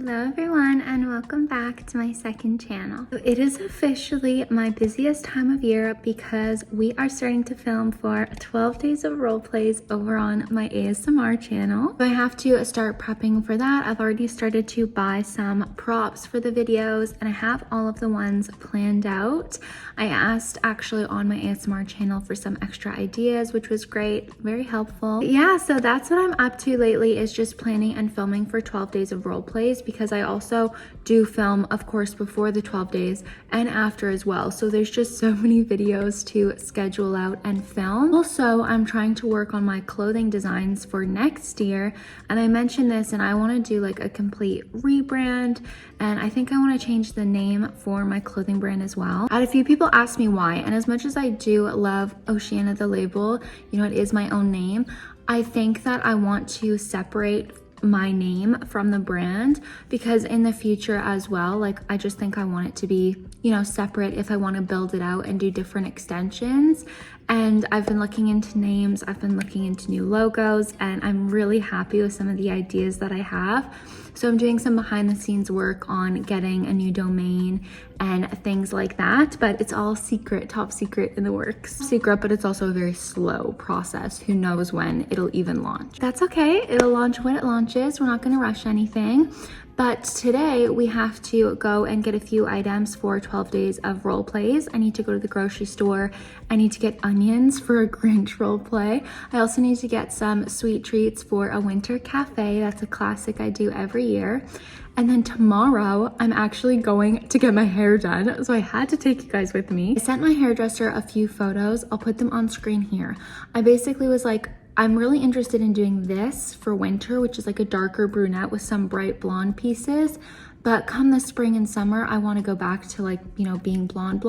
Hello everyone and welcome back to my second channel. So it is officially my busiest time of year because we are starting to film for 12 days of role plays over on my ASMR channel. So I have to start prepping for that. I've already started to buy some props for the videos and I have all of the ones planned out. I asked actually on my ASMR channel for some extra ideas, which was great, very helpful. Yeah, so that's what I'm up to lately, is just planning and filming for 12 days of role plays, because I also do film, of course, before the 12 days and after as well. So there's just so many videos to schedule out and film. Also, I'm trying to work on my clothing designs for next year. And I mentioned this and I want to do like a complete rebrand. And I think I want to change the name for my clothing brand as well. I had a few people ask me why. And as much as I do love Oceanna the label, you know, it is my own name. I think that I want to separate my name from the brand, because in the future as well, like I just think I want it to be, you know, separate if I want to build it out and do different extensions. And I've been looking into names, I've been looking into new logos, and I'm really happy with some of the ideas that I have. So I'm doing some behind the scenes work on getting a new domain and things like that, but it's all secret, top secret in the works. Secret, but it's also a very slow process. Who knows when it'll even launch. That's okay, it'll launch when it launches. We're not gonna rush anything. But today we have to go and get a few items for 12 days of role plays. I need to go to the grocery store. I need to get onions for a Grinch role play. I also need to get some sweet treats for a winter cafe. That's a classic I do every year. And then tomorrow I'm actually going to get my hair done. So I had to take you guys with me. I sent my hairdresser a few photos. I'll put them on screen here. I basically was like, I'm really interested in doing this for winter, which is like a darker brunette with some bright blonde pieces. But come the spring and summer, I want to go back to like, you know, being blonde.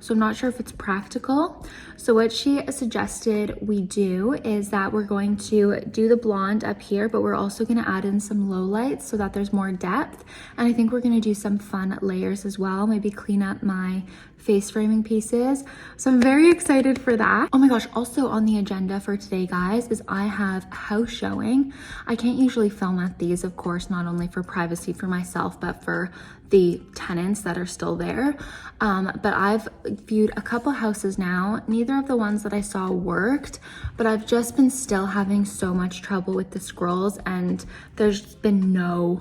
So I'm not sure if it's practical. So what she suggested we do is that we're going to do the blonde up here, but we're also going to add in some low lights so that there's more depth. And I think we're going to do some fun layers as well. Maybe clean up my face framing pieces. So I'm very excited for that. Oh my gosh, also on the agenda for today, guys, is I have house showing. I can't usually film at these, of course, not only for privacy for myself, but for the tenants that are still there. But I've viewed a couple houses now. Neither of the ones that I saw worked, but I've just been still having so much trouble with the scrolls, and there's been no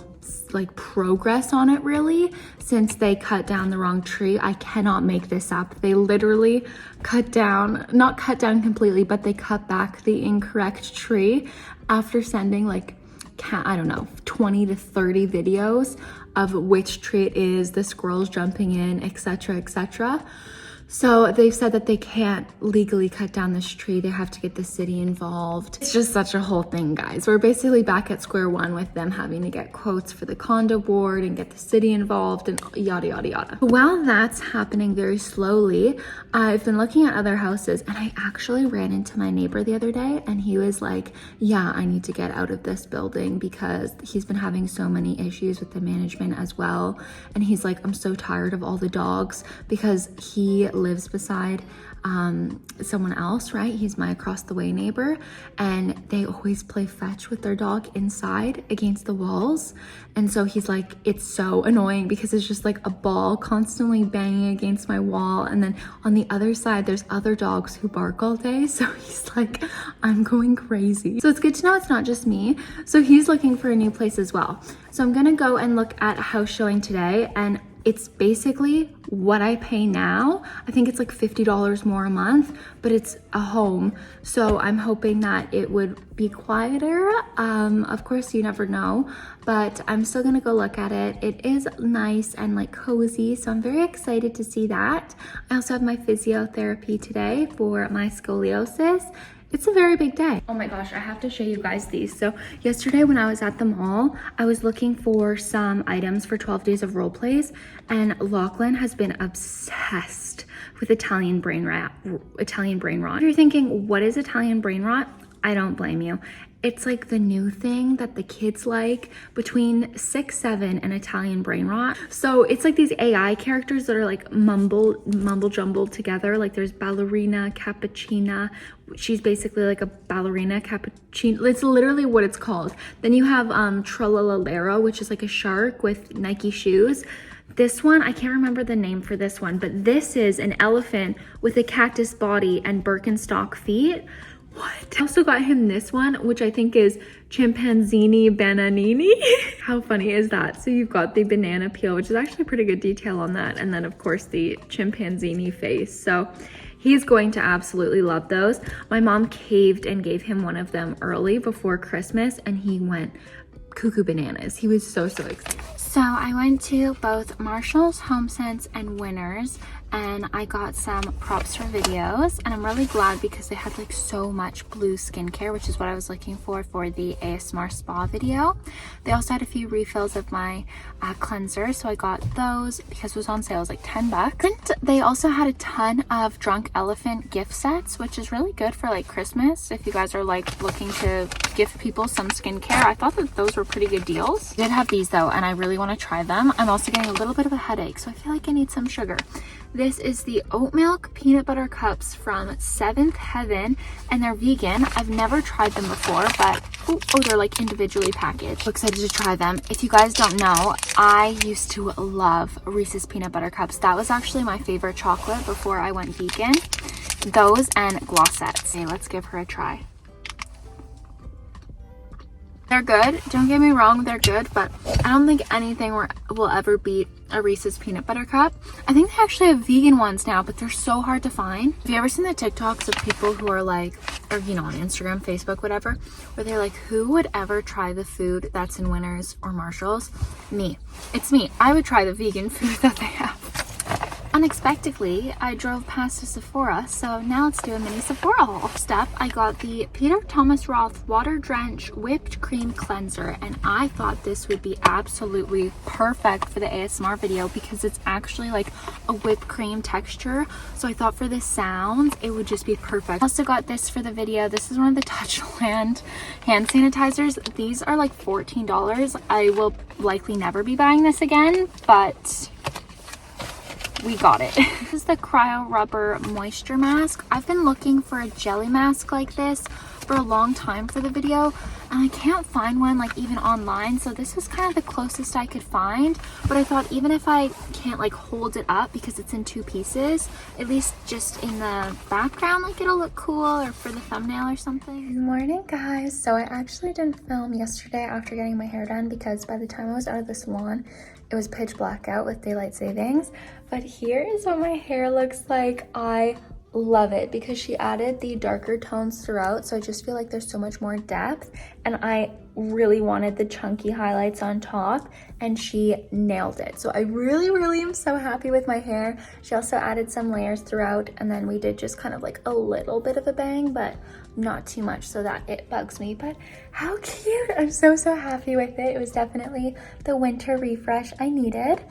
like progress on it really since they cut down the wrong tree. I cannot make this up. They literally not cut down completely, but they cut back the incorrect tree after sending like, I don't know, 20 to 30 videos of which tree it is, the squirrels jumping in, etc., etc. So they've said that they can't legally cut down this tree. They have to get the city involved. It's just such a whole thing, guys. We're basically back at square one with them having to get quotes for the condo board and get the city involved and yada, yada, yada. While that's happening very slowly, I've been looking at other houses, and I actually ran into my neighbor the other day, and he was like, yeah, I need to get out of this building because he's been having so many issues with the management as well. And he's like, I'm so tired of all the dogs, because he lives beside someone else, right? He's my across the way neighbor, and they always play fetch with their dog inside against the walls. And so he's like, it's so annoying because it's just like a ball constantly banging against my wall. And then on the other side, there's other dogs who bark all day. So he's like, I'm going crazy. So it's good to know it's not just me. So he's looking for a new place as well. So I'm gonna go and look at a house showing today, and it's basically what I pay now. I think it's like $50 more a month, but it's a home. So I'm hoping that it would be quieter. Of course, you never know, but I'm still gonna go look at it. It is nice and like cozy, so I'm very excited to see that. I also have my physiotherapy today for my scoliosis. It's a very big day. Oh my gosh, I have to show you guys these. So yesterday when I was at the mall, I was looking for some items for 12 days of role plays, and Lachlan has been obsessed with Italian brain rot. If you're thinking, what is Italian brain rot? I don't blame you. It's like the new thing that the kids like between 6, 7 and Italian brain rot. So it's like these AI characters that are like mumble jumbled together. Like there's ballerina cappuccina. She's basically like a ballerina cappuccino. It's literally what it's called. Then you have Tralalalero, which is like a shark with Nike shoes. This one, I can't remember the name for this one, but this is an elephant with a cactus body and Birkenstock feet. What? I also got him this one, which I think is Chimpanzini Bananini. How funny is that? So you've got the banana peel, which is actually pretty good detail on that. And then of course the chimpanzini face. So he's going to absolutely love those. My mom caved and gave him one of them early before Christmas and he went cuckoo bananas. He was so excited. So I went to both Marshall's, HomeSense, and Winners, and I got some props for videos, and I'm really glad because they had like so much blue skincare, which is what I was looking for the ASMR spa video. They also had a few refills of my cleanser, so I got those because it was on sale. It was like 10 bucks. And they also had a ton of Drunk Elephant gift sets, which is really good for like Christmas if you guys are like looking to gift people some skincare. I thought that those were pretty good deals. I did have these though, and I really want to try them. I'm also getting a little bit of a headache, so I feel like I need some sugar. This is the oat milk peanut butter cups from Seventh Heaven, and they're vegan. I've never tried them before, but oh, they're like individually packaged. So excited to try them. If you guys don't know, I used to love Reese's peanut butter cups. That was actually my favorite chocolate before I went vegan. Those and glossettes. Okay, let's give her a try. They're good. Don't get me wrong, they're good, but I don't think anything will ever beat a Reese's peanut butter cup. I think they actually have vegan ones now, but they're so hard to find. Have you ever seen the TikToks of people who are like, or you know, on Instagram, Facebook, whatever, where they're like, who would ever try the food that's in Winners or Marshall's? Me. It's me. I would try the vegan food that they have. Unexpectedly, I drove past a Sephora, so now let's do a mini Sephora haul. First up, I got the Peter Thomas Roth Water Drench Whipped Cream Cleanser, and I thought this would be absolutely perfect for the ASMR video because it's actually like a whipped cream texture, so I thought for the sounds, it would just be perfect. I also got this for the video. This is one of the Touchland hand sanitizers. These are like $14. I will likely never be buying this again, but we got it. This is the Cryo Rubber Moisture Mask. I've been looking for a jelly mask like this for a long time for the video, and I can't find one like even online, so this was kind of the closest I could find. But I thought even if I can't like hold it up because it's in 2 pieces, at least just in the background, like it'll look cool, or for the thumbnail or something. Good morning, guys. So I actually didn't film yesterday after getting my hair done because by the time I was out of the salon, it was pitch black out with daylight savings. But here is what my hair looks like. I love it because she added the darker tones throughout, so I just feel like there's so much more depth, and I really wanted the chunky highlights on top, and she nailed it. So I really am so happy with my hair. She also added some layers throughout, and then we did just kind of like a little bit of a bang, but not too much so that it bugs me. But how cute. I'm so happy with it. It was definitely the winter refresh I needed.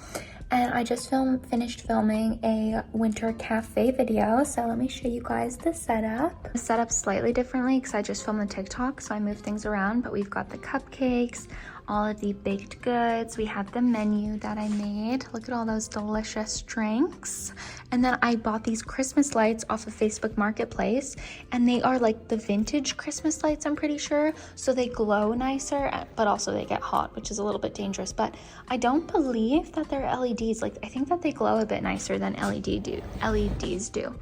And I just finished filming a winter cafe video, so let me show you guys the setup. The setup's slightly differently because I just filmed the TikTok, so I moved things around, but we've got the cupcakes, all of the baked goods. We have the menu that I made. Look at all those delicious drinks. And then I bought these Christmas lights off of Facebook Marketplace, and they are like the vintage Christmas lights, I'm pretty sure. So they glow nicer, but also they get hot, which is a little bit dangerous. But I don't believe that they're LEDs. Like, I think that they glow a bit nicer than LEDs do.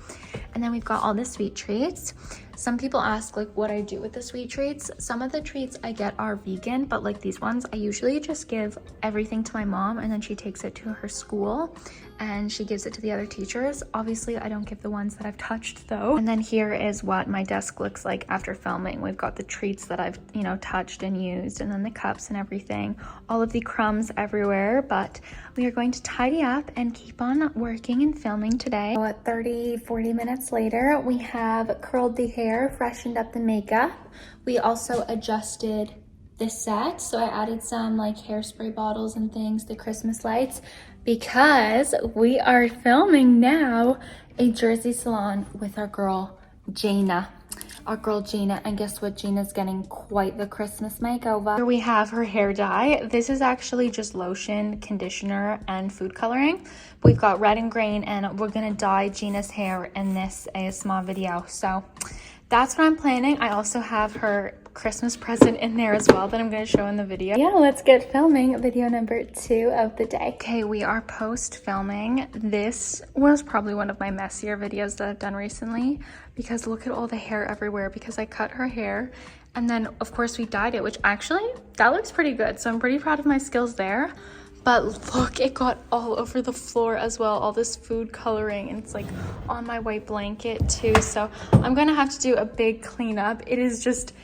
And then we've got all the sweet treats. Some people ask like what I do with the sweet treats. Some of the treats I get are vegan, but like these ones, I usually just give everything to my mom, and then she takes it to her school and she gives it to the other teachers. Obviously, I don't give the ones that I've touched though. And then here is what my desk looks like after filming. We've got the treats that I've, you know, touched and used, and then the cups and everything. All of the crumbs everywhere, but we are going to tidy up and keep on working and filming today. So 30-40 minutes later, we have curled the hair, freshened up the makeup. We also adjusted the set, so I added some like hairspray bottles and things, the Christmas lights, because we are filming now a Jersey salon with our girl Jana. our girl Gina, and guess what? Gina's getting quite the Christmas makeover. Here we have her hair dye. This is actually just lotion, conditioner, and food coloring. We've got red and green, and we're gonna dye Gina's hair in this ASMR video. So that's what I'm planning. I also have her Christmas present in there as well that I'm going to show in the video. Yeah, let's get filming video number 2 of the day. Okay, we are post filming. This was probably one of my messier videos that I've done recently because look at all the hair everywhere because I cut her hair and then of course we dyed it, which actually that looks pretty good. So I'm pretty proud of my skills there. But look, it got all over the floor as well, all this food coloring, and it's like on my white blanket too. So I'm gonna have to do a big cleanup. It is just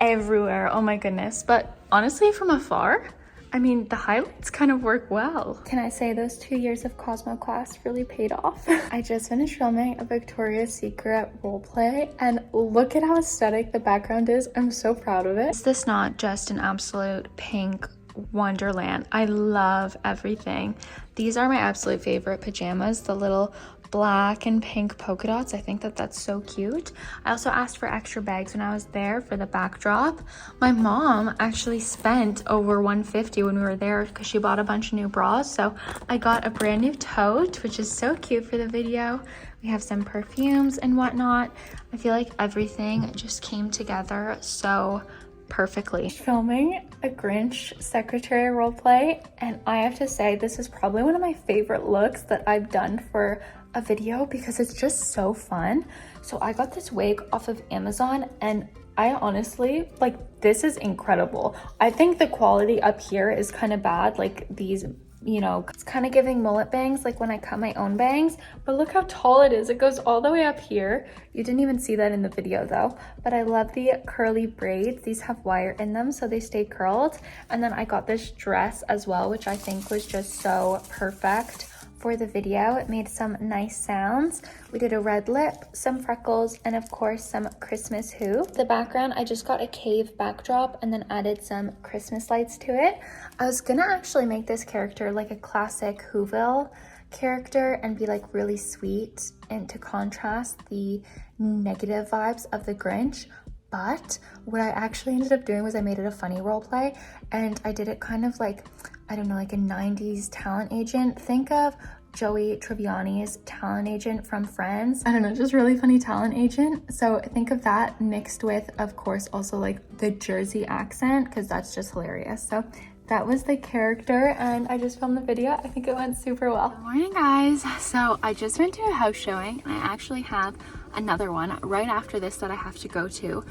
everywhere, oh my goodness. But honestly, from afar, I mean, the highlights kind of work well. Can I say those 2 years of Cosmo class really paid off? I just finished filming a Victoria's Secret role play, and look at how aesthetic the background is. I'm so proud of it. Is this not just an absolute pink wonderland? I love everything. These are my absolute favorite pajamas, the little black and pink polka dots. I think that that's so cute. I also asked for extra bags when I was there for the backdrop. My mom actually spent over $150 when we were there because she bought a bunch of new bras. So I got a brand new tote, which is so cute for the video. We have some perfumes and whatnot. I feel like everything just came together so perfectly. Filming a Grinch secretary roleplay, and I have to say this is probably one of my favorite looks that I've done for a video because it's just so fun. So I got this wig off of Amazon and I honestly, like, this is incredible. I think the quality up here is kind of bad, like these, you know, it's kind of giving mullet bangs like when I cut my own bangs, but look how tall it is. It goes all the way up here. You didn't even see that in the video though, but I love the curly braids. These have wire in them so they stay curled. And then I got this dress as well, which I think was just so perfect for the video. It made some nice sounds. We did a red lip, some freckles, and of course some Christmas hoop. The background, I just got a cave backdrop and then added some Christmas lights to it. I was gonna actually make this character like a classic Whoville character and be like really sweet and to contrast the negative vibes of the Grinch. But what I actually ended up doing was I made it a funny role play, and I did it kind of like, I don't know, like a 90s talent agent. Think of Joey Tribbiani's talent agent from Friends. I don't know, just really funny talent agent. So think of that mixed with, of course, also like the Jersey accent, because that's just hilarious. So that was the character, and I just filmed the video. I think it went super well. Good morning, guys. So I just went to a house showing, and I actually have another one right after this that I have to go to.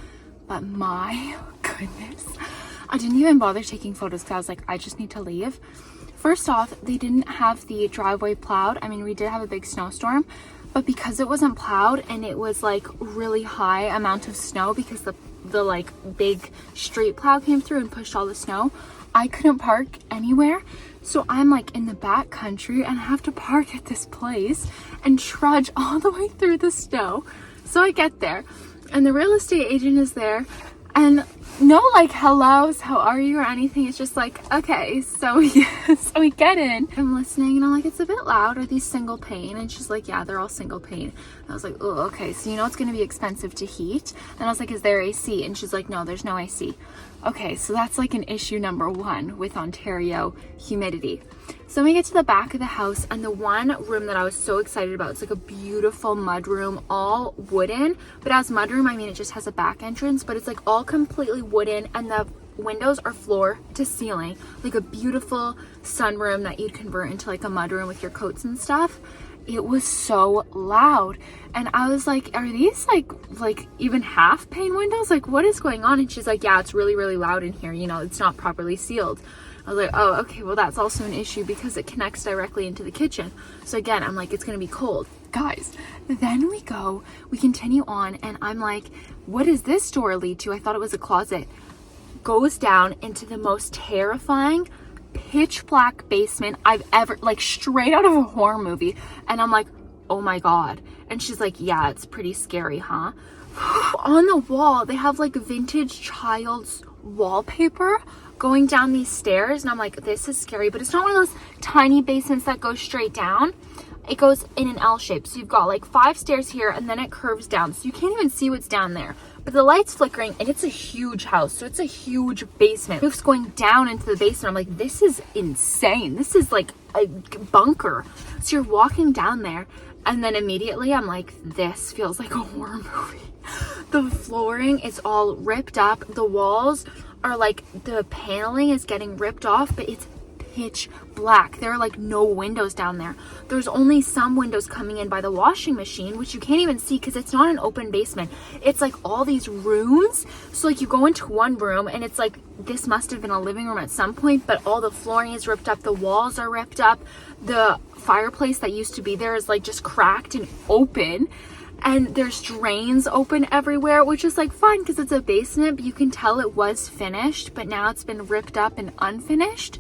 But my goodness, I didn't even bother taking photos because I was like, I just need to leave. First off, they didn't have the driveway plowed. I mean, we did have a big snowstorm, but because it wasn't plowed and it was like really high amount of snow because the like big street plow came through and pushed all the snow, I couldn't park anywhere. So I'm like in the back country and I have to park at this place and trudge all the way through the snow. So I get there and the real estate agent is there, and no like hellos, how are you or anything. It's just like, okay, so we get in. I'm listening and I'm like, it's a bit loud. Are these single pane? And she's like, yeah, they're all single pane. And I was like, oh, okay, so you know it's gonna be expensive to heat. And I was like, is there AC? And she's like, no, there's no AC. Okay, so that's like an issue number 1 with Ontario humidity. So we get to the back of the house, and the one room that I was so excited about, it's like a beautiful mud room, all wooden. But as mud room, I mean, it just has a back entrance, but it's like all completely wooden, and the windows are floor to ceiling, like a beautiful sunroom that you'd convert into like a mud room with your coats and stuff. It was so loud, and I was like, are these like even half pane windows? Like, what is going on? And she's like, yeah, it's really, really loud in here, you know, it's not properly sealed. I was like, oh, okay, well, that's also an issue because it connects directly into the kitchen. So again, I'm like, it's gonna be cold. Guys, then we continue on, and I'm like, what does this door lead to? I thought it was a closet. Goes down into the most terrifying pitch black basement I've ever, like straight out of a horror movie. And I'm like, oh my God. And she's like, yeah, it's pretty scary, huh? On the wall, they have like vintage child's wallpaper going down these stairs, and I'm like, this is scary. But it's not one of those tiny basements that go straight down. It goes in an L shape, so you've got like 5 stairs here, and then it curves down, so you can't even see what's down there. but the light's flickering, and it's a huge house, so it's a huge basement. Roof's going down into the basement. I'm like, this is insane. This is like a bunker. So you're walking down there, and then immediately I'm like, this feels like a horror movie. The flooring is all ripped up. The walls are like, the paneling is getting ripped off, but it's pitch black. There are like no windows down there. There's only some windows coming in by the washing machine, which you can't even see because it's not an open basement. It's like all these rooms. So like you go into one room and it's like, this must have been a living room at some point, but all the flooring is ripped up. The walls are ripped up. The fireplace that used to be there is like just cracked and open. And there's drains open everywhere, which is like fine because it's a basement, but you can tell it was finished, but now it's been ripped up and unfinished.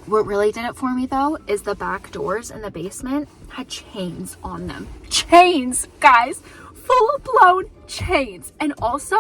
What really did it for me though is the back doors in the basement had chains on them. Chains, guys, full blown chains. And also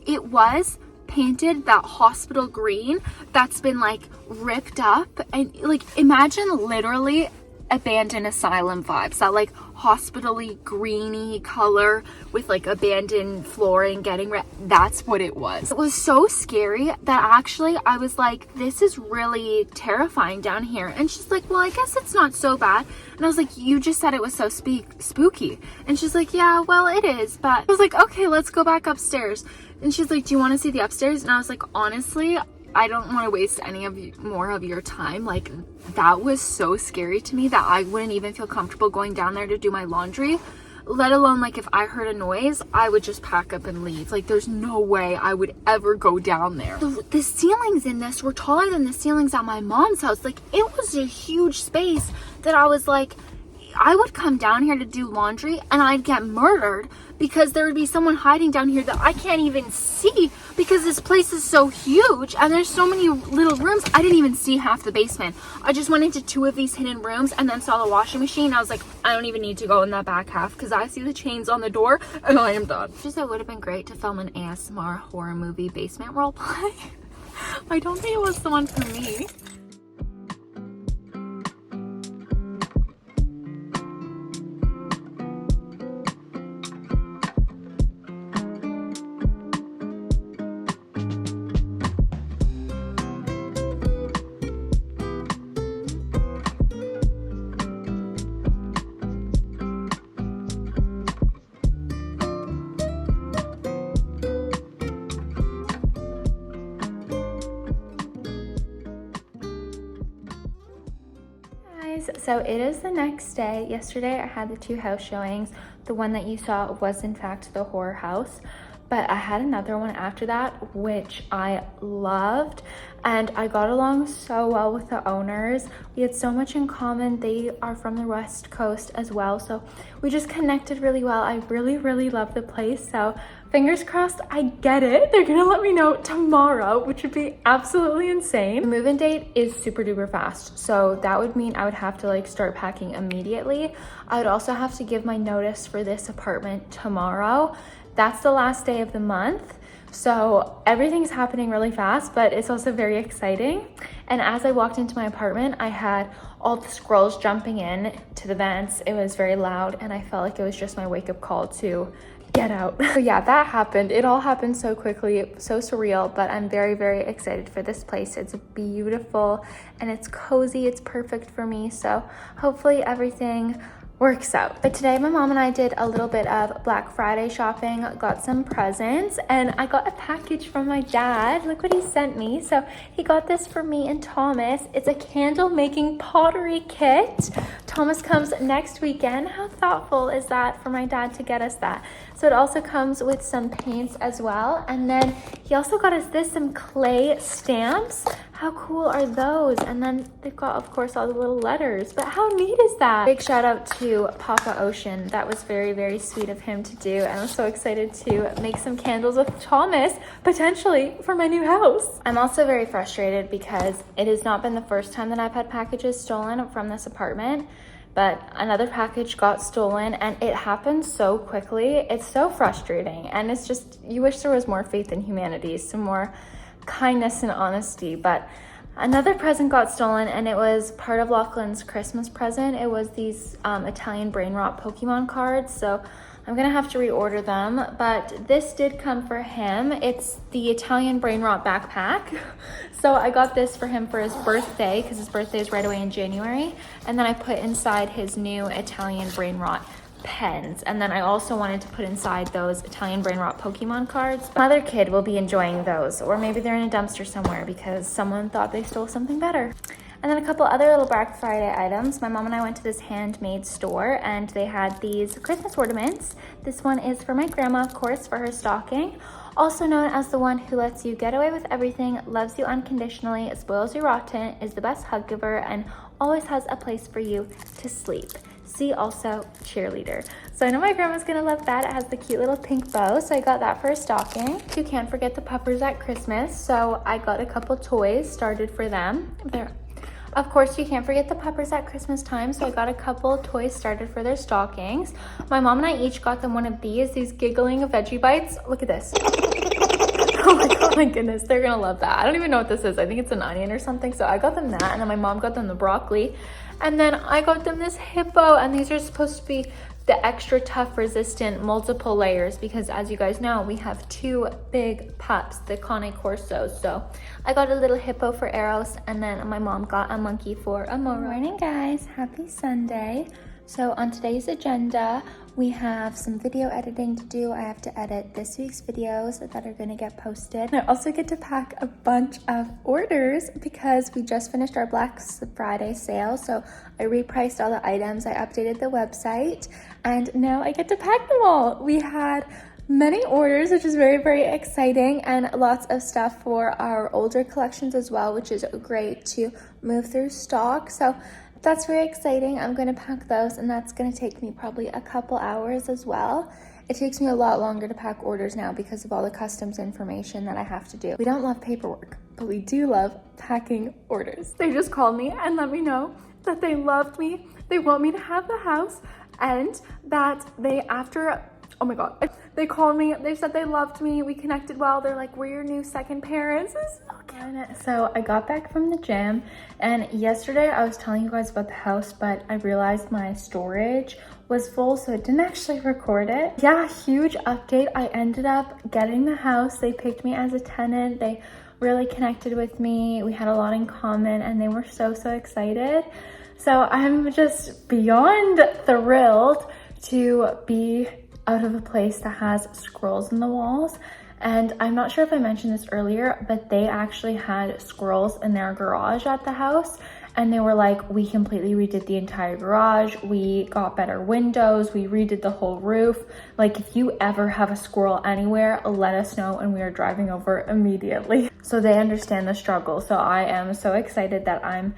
it was painted that hospital green that's been like ripped up, and like imagine literally abandoned asylum vibes, that like hospital-y greeny color with like abandoned flooring getting that's what it was. It was so scary that actually I was like, this is really terrifying down here. And she's like, well, I guess it's not so bad. And I was like, you just said it was so spooky. And she's like, yeah, well, it is. But I was like, okay, let's go back upstairs. And she's like, do you want to see the upstairs? And I was like, honestly, I don't want to waste any of more of your time. Like, that was so scary to me that I wouldn't even feel comfortable going down there to do my laundry, let alone like if I heard a noise, I would just pack up and leave. Like, there's no way I would ever go down there. The ceilings in this were taller than the ceilings at my mom's house. Like, it was a huge space that I was like, I would come down here to do laundry and I'd get murdered because there would be someone hiding down here that I can't even see because this place is so huge and there's so many little rooms. I didn't even see half the basement. I just went into 2 of these hidden rooms and then saw the washing machine. I was like, I don't even need to go in that back half because I see the chains on the door and I am done. Just, it would have been great to film an ASMR horror movie basement roleplay. I don't think it was the one for me. So it is the next day. Yesterday I had the 2 house showings. The one that you saw was in fact the horror house, but I had another one after that which I loved, and I got along so well with the owners. We had so much in common. They are from the West Coast as well, so we just connected really well. I really love the place, so fingers crossed I get it. They're gonna let me know tomorrow, which would be absolutely insane. The move-in date is super duper fast, so that would mean I would have to like start packing immediately. I would also have to give my notice for this apartment tomorrow. That's the last day of the month, so everything's happening really fast, but it's also very exciting. And as I walked into my apartment, I had all the squirrels jumping in to the vents. It was very loud and I felt like it was just my wake-up call to get out. So yeah, that happened. It all happened so quickly, so surreal, but I'm very excited for this place. It's beautiful and it's cozy. It's perfect for me, so hopefully everything works out. But today my mom and I did a little bit of Black Friday shopping, got some presents, and I got a package from my dad. Look what he sent me. So he got this for me and Thomas. It's a candle making pottery kit. Thomas comes next weekend. How thoughtful is that for my dad to get us that? So it also comes with some paints as well. And then he also got us some clay stamps. How cool are those? And then they've got, of course, all the little letters, but how neat is that? Big shout out to Papa Ocean. That was very sweet of him to do. And I'm so excited to make some candles with Thomas, potentially for my new house. I'm also very frustrated because it has not been the first time that I've had packages stolen from this apartment, but another package got stolen and it happened so quickly. It's so frustrating. And it's just, you wish there was more faith in humanity, some more kindness and honesty, but Another present got stolen, and it was part of Lachlan's Christmas present. It was these Italian brain rot Pokemon cards, so I'm gonna have to reorder them, but this did come for him. It's the Italian brain rot backpack. So I got this for him for his birthday, because his birthday is right away in January, and then I put inside his new Italian brain rot pens, and then I also wanted to put inside those Italian brain rot Pokemon cards. Another kid will be enjoying those, or maybe they're in a dumpster somewhere because someone thought they stole something better. And then a couple other little Black Friday items. My mom and I went to this handmade store, and they had these Christmas ornaments. This one is for my grandma, of course, for her stocking. Also known as the one who lets you get away with everything, loves you unconditionally, spoils you rotten, is the best hug giver, and always has a place for you to sleep. See also cheerleader. So I know my grandma's gonna love that. It has the cute little pink bow, so I got that for a stocking. You can't forget the puppers at Christmas, so I got a couple toys started for them. Of course, you can't forget the puppers at Christmas time, so I got a couple toys started for their stockings. My mom and I each got them one of these giggling veggie bites. Look at this. Oh my goodness, they're gonna love that. I don't even know what this is. I think it's an onion or something. So I got them that, and then my mom got them the broccoli. And then I got them this hippo, and these are supposed to be the extra tough resistant multiple layers, because as you guys know, we have two big pups, the Cane Corsos. So I got a little hippo for Eros, and then my mom got a monkey for Amora. Good morning, guys. Happy Sunday. So on today's agenda, we have some video editing to do. I have to edit this week's videos that are gonna get posted. I also get to pack a bunch of orders because we just finished our Black Friday sale. So I repriced all the items, I updated the website, and now I get to pack them all. We had many orders, which is very, very exciting, and lots of stuff for our older collections as well, which is great to move through stock. So that's very exciting. I'm going to pack those, and that's going to take me probably a couple hours as well. It takes me a lot longer to pack orders now because of all the customs information that I have to do. We don't love paperwork, but we do love packing orders. They just called me and let me know that they loved me. They want me to have the house, and that oh my God, they called me, they said they loved me, we connected well, they're like, we're your new second parents. It's so cute. So I got back from the gym, and yesterday I was telling you guys about the house, but I realized my storage was full, so I didn't actually record it. Yeah, huge update. I ended up getting the house. They picked me as a tenant. They really connected with me. We had a lot in common, and they were so excited. So I'm just beyond thrilled to be out of a place that has squirrels in the walls. And I'm not sure if I mentioned this earlier, but they actually had squirrels in their garage at the house, and they were like, we completely redid the entire garage, we got better windows, we redid the whole roof. Like, if you ever have a squirrel anywhere, let us know and we are driving over immediately. So they understand the struggle. So I am so excited that I'm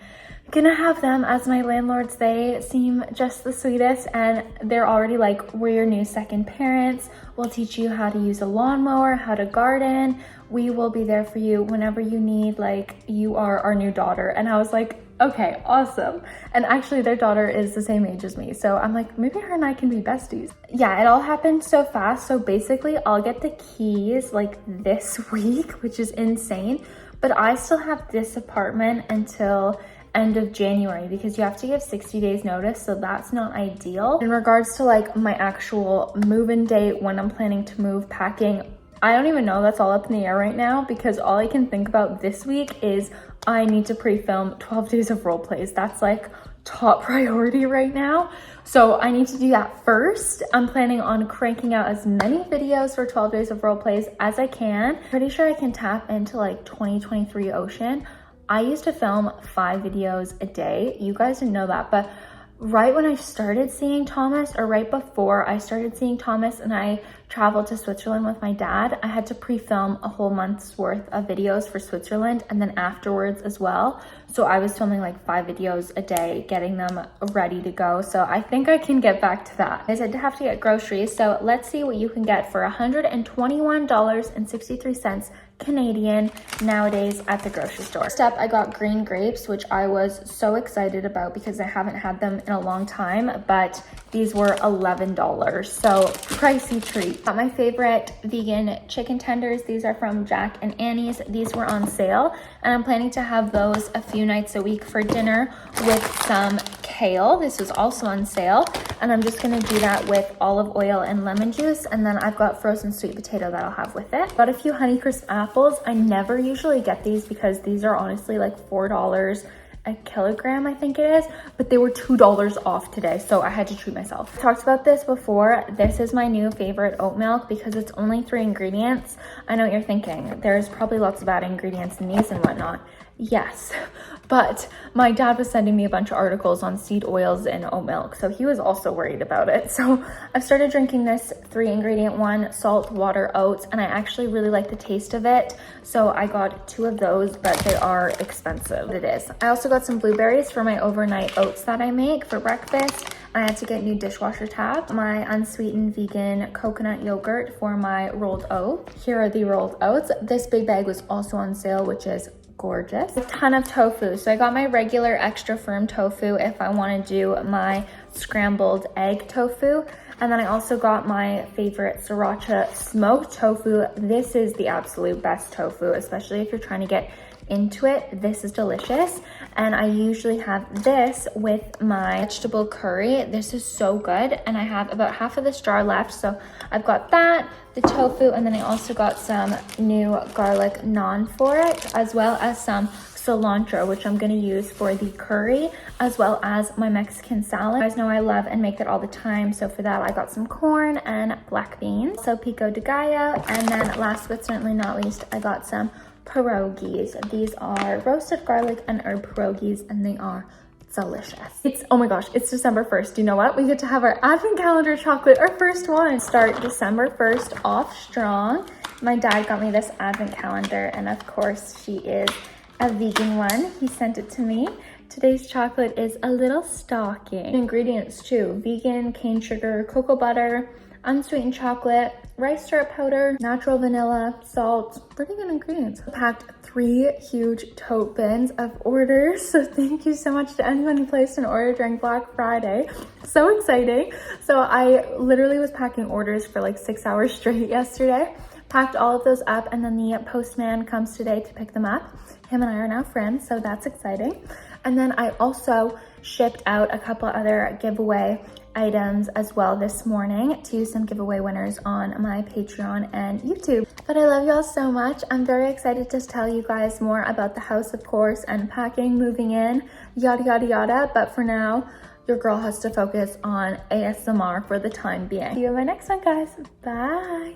gonna have them as my landlords. They seem just the sweetest, and they're already like, we're your new second parents. We'll teach you how to use a lawnmower, how to garden. We will be there for you whenever you need, like, you are our new daughter. And I was like, okay, awesome. And actually their daughter is the same age as me, so I'm like, maybe her and I can be besties. Yeah, it all happened so fast. So basically I'll get the keys like this week, which is insane, but I still have this apartment until end of January because you have to give 60 days notice, so that's not ideal. In regards to like my actual move-in date, when I'm planning to move, packing, I don't even know. That's all up in the air right now because all I can think about this week is I need to pre-film 12 days of role plays. That's like top priority right now. So I need to do that first. I'm planning on cranking out as many videos for 12 days of role plays as I can. Pretty sure I can tap into like 2023 Ocean. I used to film 5 videos a day. You guys didn't know that, but right when I started seeing Thomas, or right before I started seeing Thomas and I traveled to Switzerland with my dad, I had to pre-film a whole month's worth of videos for Switzerland and then afterwards as well. So I was filming like 5 videos a day, getting them ready to go. So I think I can get back to that. I said to have to get groceries. So let's see what you can get for $121.63 Canadian nowadays at the grocery store. First up, I got green grapes, which I was so excited about because I haven't had them in a long time, but these were $11. So pricey treat. Got my favorite vegan chicken tenders. These are from Jack and Annie's. These were on sale, and I'm planning to have those a few nights a week for dinner with some kale. This was also on sale, and I'm just gonna do that with olive oil and lemon juice, and then I've got frozen sweet potato that I'll have with it. Got a few Honeycrisp apples. I never usually get these because these are honestly like $4 a kilogram, I think it is, but they were $2 off today, so I had to treat myself. Talked about this before. This is my new favorite oat milk because it's only 3 ingredients. I know what you're thinking. There's probably lots of bad ingredients in these and whatnot. Yes, but my dad was sending me a bunch of articles on seed oils and oat milk, so he was also worried about it. So I've started drinking this 3-ingredient one, salt, water, oats, and I actually really like the taste of it. So I got 2 of those, but they are expensive. It is. I also got some blueberries for my overnight oats that I make for breakfast. I had to get new dishwasher tab, my unsweetened vegan coconut yogurt for my rolled oats. Here are the rolled oats. This big bag was also on sale, which is gorgeous. A ton of tofu. So I got my regular extra firm tofu if I want to do my scrambled egg tofu. And then I also got my favorite sriracha smoked tofu. This is the absolute best tofu, especially if you're trying to get into it. This is delicious, and I usually have this with my vegetable curry. This is so good, and I have about half of this jar left, so I've got that, the tofu, and then I also got some new garlic naan for it, as well as some cilantro, which I'm going to use for the curry, as well as my Mexican salad. You guys know I love and make that all the time, so for that I got some corn and black beans, so pico de gallo, and then last but certainly not least, I got some pierogies. These are roasted garlic and herb pierogies, and they are delicious. Oh my gosh, it's December 1st. You know what? We get to have our advent calendar chocolate, our first one. Start December 1st off strong. My dad got me this advent calendar, and of course she is a vegan one. He sent it to me. Today's chocolate is a little stocking. Ingredients too: vegan, cane sugar, cocoa butter, unsweetened chocolate, rice syrup powder, natural vanilla, salt. Pretty good ingredients. I packed 3 huge tote bins of orders, so thank you so much to anyone who placed an order during Black Friday. So exciting. So I literally was packing orders for like 6 hours straight yesterday. Packed all of those up, and then the postman comes today to pick them up. Him and I are now friends, so that's exciting. And then I also shipped out a couple other giveaway items as well this morning to some giveaway winners on my Patreon and YouTube. But I love y'all so much. I'm very excited to tell you guys more about the house, of course, and packing, moving in, yada, yada, yada. But for now, your girl has to focus on ASMR for the time being. See you in my next one, guys. Bye.